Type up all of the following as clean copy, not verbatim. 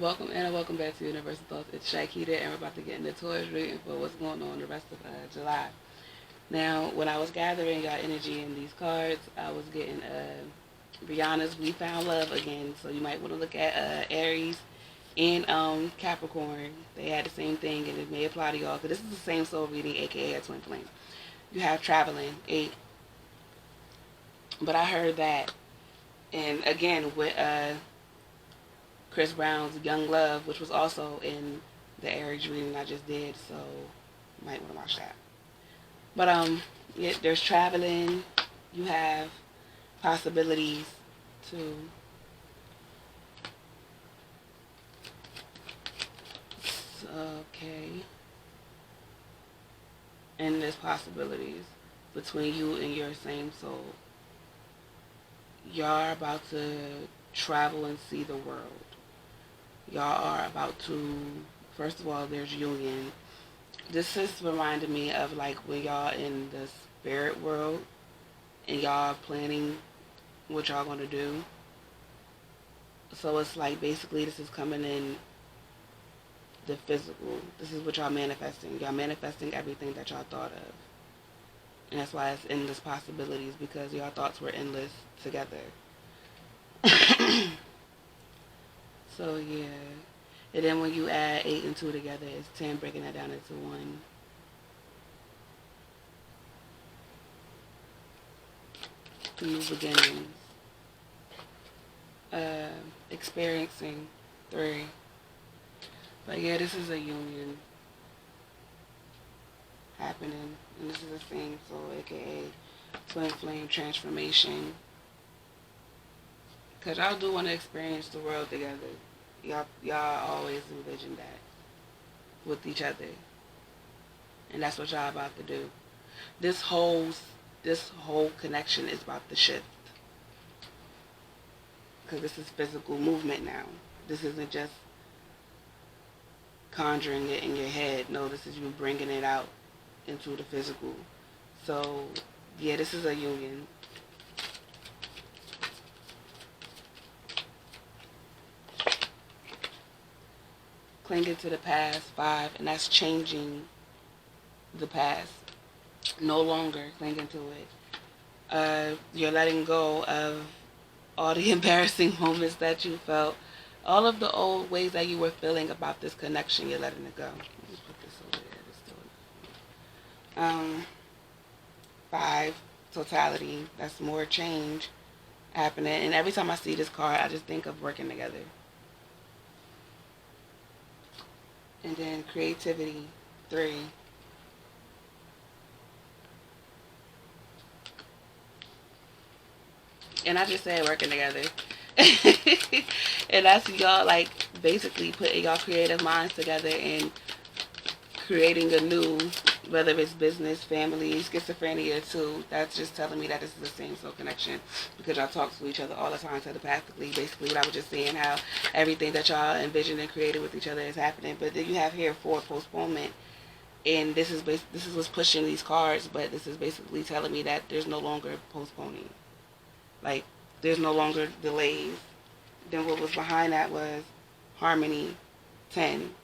Welcome and welcome back to Universal Thoughts. It's Shakita, and we're about to get into Taurus reading for what's going on the rest of July. Now, when I was gathering y'all energy in these cards, I was getting Brianna's We Found Love again. So you might want to look at Aries and Capricorn. They had the same thing, and it may apply to y'all because this is the same soul reading, aka a twin flame. You have traveling, 8. But I heard that, and again with Chris Brown's Young Love, which was also in the Aries reading I just did, so you might want to watch that. But yeah, there's traveling. You have possibilities to okay, and there's possibilities between you and your same soul. Y'all are about to travel and see the world. Y'all are about to, first of all, there's union. This is reminding me of like when y'all in the spirit world and y'all planning what y'all gonna do. So it's like basically this is coming in the physical. This is what y'all manifesting. Y'all manifesting everything that y'all thought of. And that's why it's endless possibilities, because y'all thoughts were endless together. So yeah. And then when you add 8 and 2 together, it's 10, breaking that down into 1. New beginnings. Experiencing, 3. But yeah, this is a union happening. And this is the same soul, aka twin flame transformation. Because y'all do want to experience the world together. Y'all always envision that with each other. And that's what y'all about to do. This whole connection is about to shift. Because this is physical movement now. This isn't just conjuring it in your head. No, this is you bringing it out into the physical. So, yeah, this is a union. Clinging to the past, 5, and that's changing the past. No longer clinging to it. You're letting go of all the embarrassing moments that you felt. All of the old ways that you were feeling about this connection, you're letting it go. Let me put this over there. This still 5, totality. That's more change happening. And every time I see this card, I just think of working together. And then creativity, 3. And I just said working together. And that's y'all like basically putting y'all creative minds together and creating a new, whether it's business, family, schizophrenia too. That's just telling me that this is the same soul connection, because y'all talk to each other all the time telepathically. Basically what I was just saying, how everything that y'all envisioned and created with each other is happening. But then you have here 4, postponement. And this is what's pushing these cards, but this is basically telling me that there's no longer postponing. Like, there's no longer delays. Then what was behind that was harmony, 10.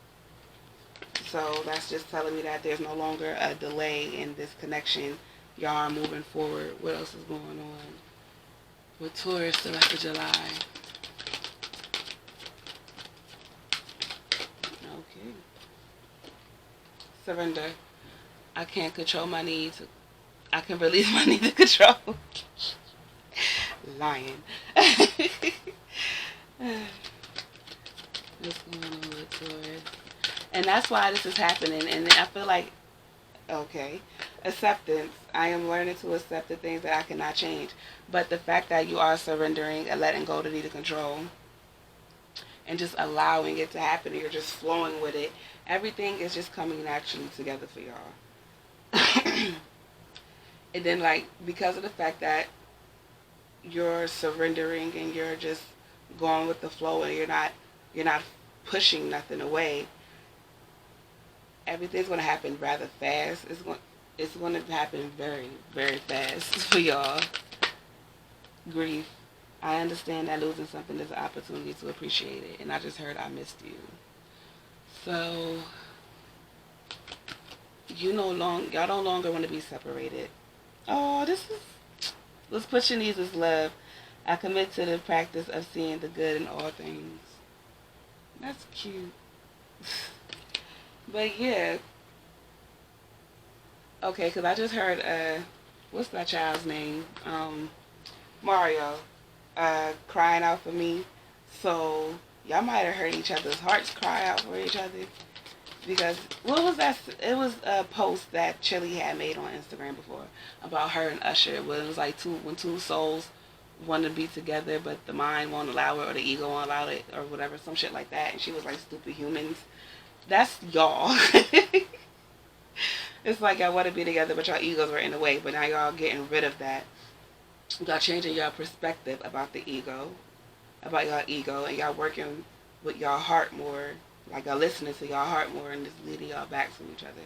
So that's just telling me that there's no longer a delay in this connection. Y'all are moving forward. What else is going on with Taurus the rest of July? Okay. Surrender. I can't control my needs. I can release my need to control. Lying. What's going on with Taurus? And that's why this is happening. And I feel like, okay, acceptance. I am learning to accept the things that I cannot change. But the fact that you are surrendering and letting go the need to control and just allowing it to happen, and you're just flowing with it, everything is just coming naturally together for y'all. And then, like, because of the fact that you're surrendering and you're just going with the flow, and you're not pushing nothing away, everything's going to happen rather fast. It's going to happen very, very fast for y'all. Grief. I understand that losing something is an opportunity to appreciate it, and I just heard I missed you. So y'all no longer want to be separated. Oh, this is what's pushing these is love. I commit to the practice of seeing the good in all things. That's cute. But yeah, okay, because I just heard, what's that child's name? Mario, crying out for me. So y'all might have heard each other's hearts cry out for each other. Because, what was that? It was a post that Chili had made on Instagram before about her and Usher. Where it was like when two souls want to be together, but the mind won't allow it, or the ego won't allow it, or whatever, some shit like that. And she was like, stupid humans. That's y'all. It's like y'all want to be together, but y'all egos were in the way. But now y'all getting rid of that. Y'all changing your perspective about the ego, about y'all ego, and y'all working with y'all heart more. Like y'all listening to y'all heart more, and just leading y'all back from each other.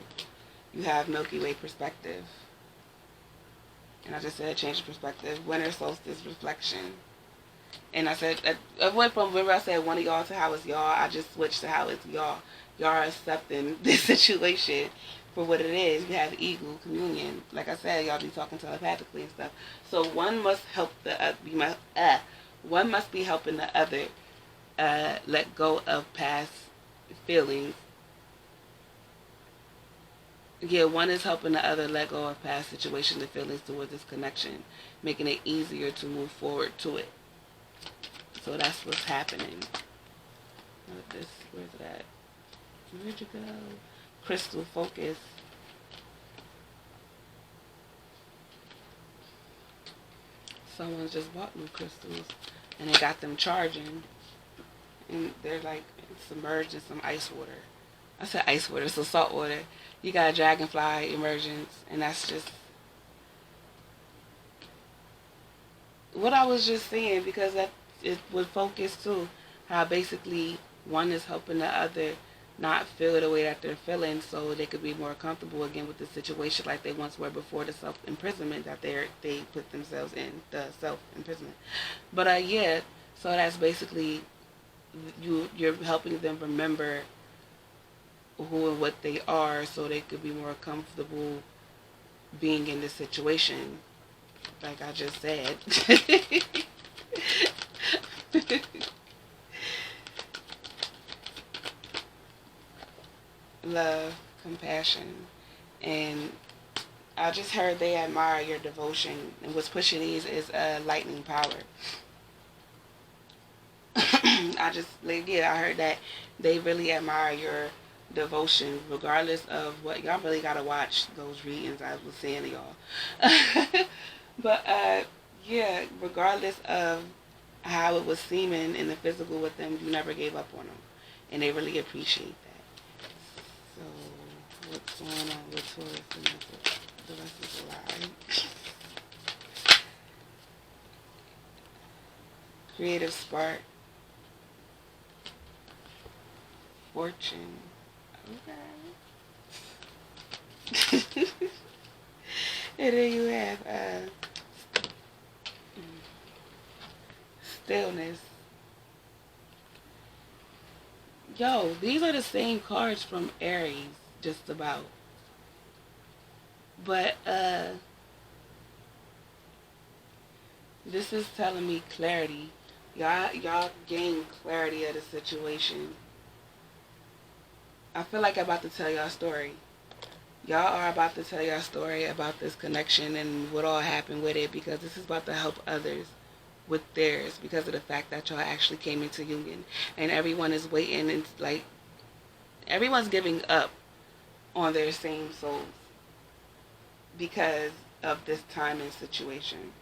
You have Milky Way perspective. And I just said change perspective. Winter solstice reflection. And I said, I went from whenever I said one of y'all to how it's y'all, I just switched to how it's y'all. Y'all are accepting this situation for what it is. You have eagle communion. Like I said, y'all be talking telepathically and stuff. So one must help the one must be helping the other let go of past feelings. Yeah, one is helping the other let go of past situations and feelings towards this connection, making it easier to move forward to it. So that's what's happening. Where's it at? Where'd you go? Crystal focus. Someone's just bought new crystals and they got them charging. And they're like submerged in some ice water. I said ice water, so salt water. You got dragonfly emergence, and that's just what I was just saying, because that it would focus too, how basically one is helping the other not feel the way that they're feeling, so they could be more comfortable again with the situation like they once were before the self imprisonment that they put themselves in, the self imprisonment. But yeah, so that's basically you're helping them remember who and what they are, so they could be more comfortable being in this situation, like I just said. Love, compassion, and I just heard they admire your devotion, and what's pushing these is lightning power. I heard that they really admire your devotion, regardless of what y'all really gotta watch those readings I was saying to y'all. But yeah, regardless of how it was seeming in the physical with them, you never gave up on them, and they really appreciate that. So what's going on with Taurus and the rest of the lie? Creative spark, fortune. Okay. And then you have stillness. Yo, these are the same cards from Aries, just about. But this is telling me clarity. Y'all gain clarity of the situation. I feel like I'm about to tell y'all a story. Y'all are about to tell y'all a story about this connection and what all happened with it, because this is about to help others with theirs, because of the fact that y'all actually came into union, and everyone is waiting, and like everyone's giving up on their same souls because of this time and situation.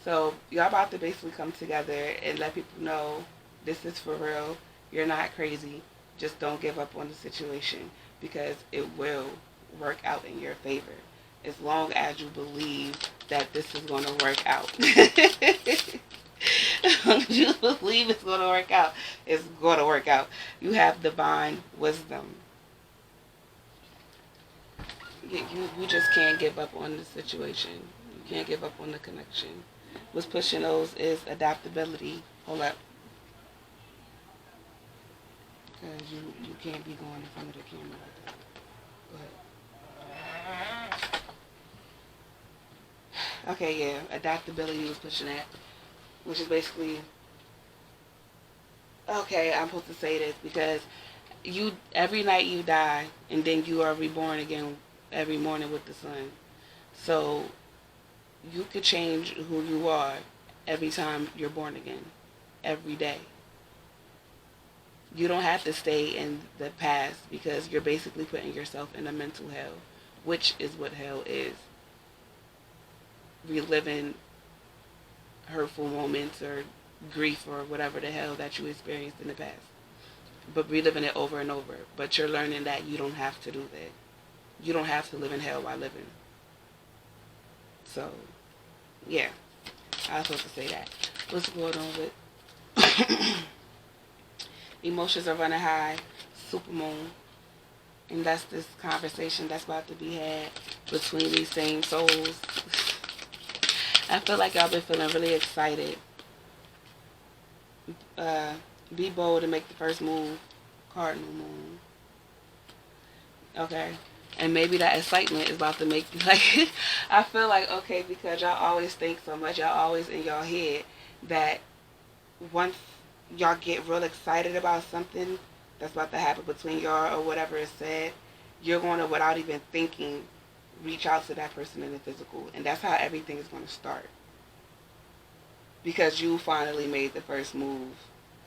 So y'all about to basically come together and let people know this is for real. You're not crazy. Just don't give up on the situation, because it will work out in your favor, as long as you believe that this is going to work out. As long as you believe it's going to work out, it's going to work out. You have divine wisdom. You just can't give up on the situation. You can't give up on the connection. What's pushing those is adaptability. Hold up. Because you can't be going in front of the camera like that. Go ahead. Okay, yeah. Adaptability was pushing that. Which is basically, okay, I'm supposed to say this because you every night you die and then you are reborn again every morning with the sun. So you could change who you are every time you're born again. Every day. You don't have to stay in the past because you're basically putting yourself in a mental hell, which is what hell is. Reliving hurtful moments or grief or whatever the hell that you experienced in the past. But reliving it over and over. But you're learning that you don't have to do that. You don't have to live in hell while living. So, yeah. I was supposed to say that. What's going on with emotions are running high, supermoon. And that's this conversation that's about to be had between these same souls. I feel like y'all been feeling really excited. Be bold and make the first move. Cardinal moon. Okay. And maybe that excitement is about to make you like, I feel like, okay, because y'all always think so much, y'all always in y'all head that once y'all get real excited about something that's about to happen between y'all or whatever is said, you're going to, without even thinking, reach out to that person in the physical. And that's how everything is going to start. Because you finally made the first move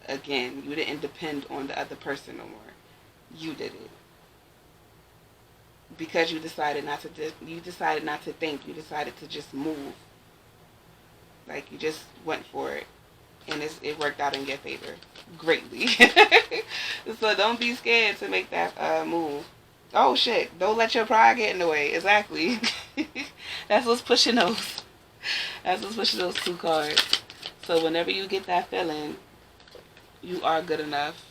again. You didn't depend on the other person no more. You did it. Because you decided not to think. You decided to just move. Like, you just went for it. And it worked out in your favor. Greatly. So don't be scared to make that move. Oh, shit. Don't let your pride get in the way. Exactly. That's what's pushing those. That's what's pushing those two cards. So whenever you get that feeling, you are good enough.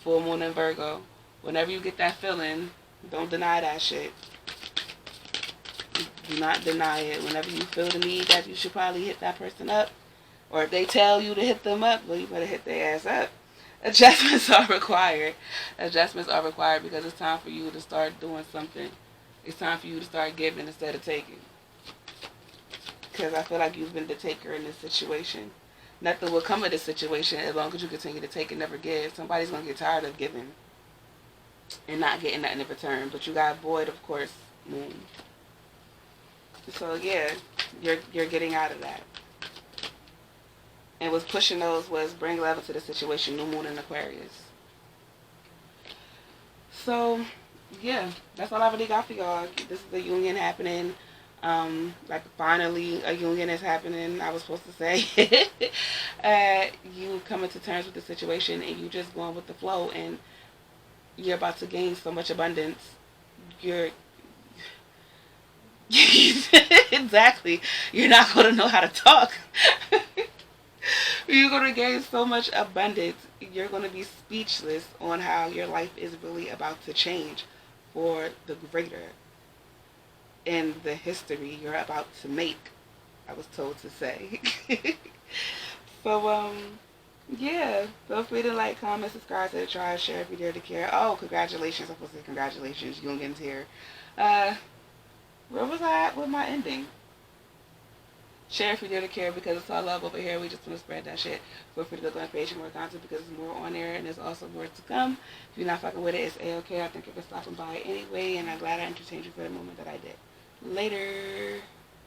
Full moon in Virgo. Whenever you get that feeling, don't deny that shit. Do not deny it. Whenever you feel the need that you should probably hit that person up, or if they tell you to hit them up, well, you better hit their ass up. Adjustments are required. Adjustments are required because it's time for you to start doing something. It's time for you to start giving instead of taking. Because I feel like you've been the taker in this situation. Nothing will come of this situation as long as you continue to take and never give. Somebody's going to get tired of giving and not getting nothing in return. But you got void, of course, moon. So, yeah, you're getting out of that. And what's pushing those was bring love into the situation, new moon in Aquarius. So, yeah, that's all I really got for y'all. This is a union happening. Like, finally a union is happening, I was supposed to say. You coming to terms with the situation and you just going with the flow, and you're about to gain so much abundance. Exactly. You're not going to know how to talk. You're going to gain so much abundance. You're going to be speechless on how your life is really about to change for the greater. In the history you're about to make, I was told to say. So, yeah. Feel free to like, comment, subscribe to the tribe, share if you dare to care. Oh, congratulations. I'm supposed to say congratulations. Jungian's here. Where was I at with my ending? Share if you dare to care because it's all love over here. We just want to spread that shit. Feel free to look on the page for more content because there's more on there and there's also more to come. If you're not fucking with it, it's A-okay. I think you're stopping by anyway, and I'm glad I entertained you for the moment that I did. Later.